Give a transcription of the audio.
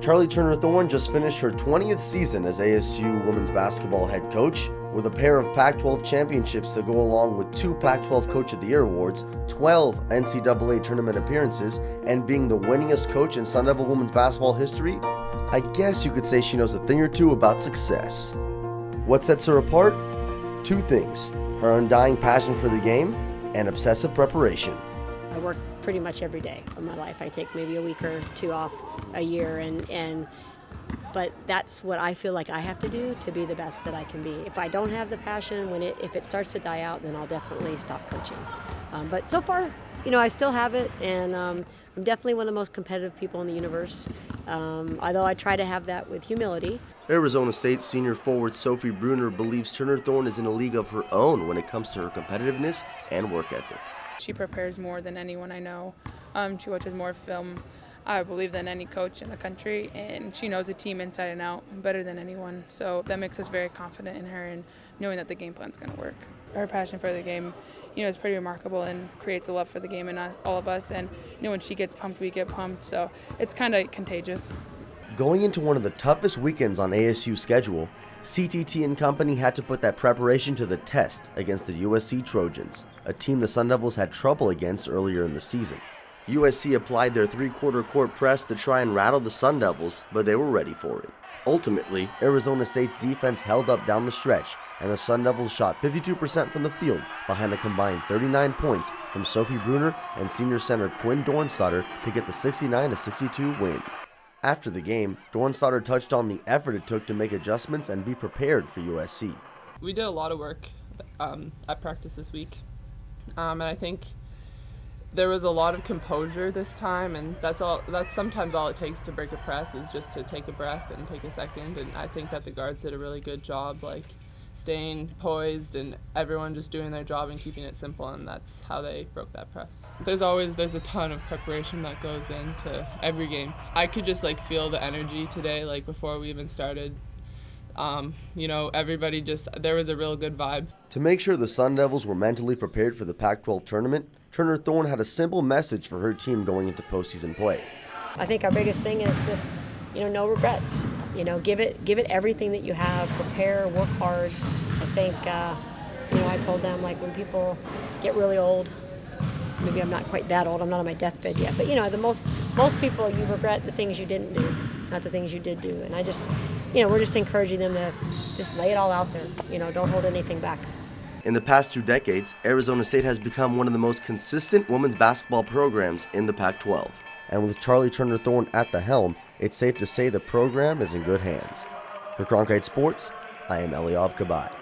Charli Turner Thorne just finished her 20th season as ASU women's basketball head coach, with a pair of Pac-12 championships to go along with 2 Pac-12 Coach of the Year awards, 12 NCAA tournament appearances, and being the winningest coach in Sun Devil women's basketball history. I guess you could say she knows a thing or two about success. What sets her apart? 2 things: her undying passion for the game and obsessive preparation. I work pretty much every day of my life. I take maybe a week or 2 off a year, but that's what I feel like I have to do to be the best that I can be. If I don't have the passion, if it starts to die out, then I'll definitely stop coaching. But so far, I still have it, and I'm definitely one of the most competitive people in the universe, although I try to have that with humility. Arizona State senior forward Sophie Bruner believes Turner Thorne is in a league of her own when it comes to her competitiveness and work ethic. She prepares more than anyone I know. She watches more film, I believe, than any coach in the country, and she knows the team inside and out better than anyone. So that makes us very confident in her and knowing that the game plan's going to work. Her passion for the game, is pretty remarkable and creates a love for the game in all of us. And when she gets pumped, we get pumped. So it's kind of contagious. Going into one of the toughest weekends on ASU's schedule, CTT and company had to put that preparation to the test against the USC Trojans, a team the Sun Devils had trouble against earlier in the season. USC applied their 3-quarter court press to try and rattle the Sun Devils, but they were ready for it. Ultimately, Arizona State's defense held up down the stretch, and the Sun Devils shot 52% from the field behind a combined 39 points from Sophie Bruner and senior center Quinn Dornstadter to get the 69-62 win. After the game, Dornstadter touched on the effort it took to make adjustments and be prepared for USC. We did a lot of work at practice this week, and I think there was a lot of composure this time, and that's sometimes all it takes to break a press, is just to take a breath and take a second. And I think that the guards did a really good job, staying poised and everyone just doing their job and keeping it simple, and that's how they broke that press. There's a ton of preparation that goes into every game. I could just feel the energy today, before we even started. Everybody there was a real good vibe. To make sure the Sun Devils were mentally prepared for the Pac-12 tournament, Turner Thorne had a simple message for her team going into postseason play. I think our biggest thing is just, no regrets. Give it everything that you have. Prepare, work hard. I think, I told them, when people get really old, maybe I'm not quite that old, I'm not on my deathbed yet, but most people, you regret the things you didn't do, not the things you did do. And I just, we're just encouraging them to just lay it all out there. Don't hold anything back. In the past 2 decades, Arizona State has become one of the most consistent women's basketball programs in the Pac-12. And with Charli Turner Thorne at the helm, it's safe to say the program is in good hands. For Cronkite Sports, I am Eliav Gabay.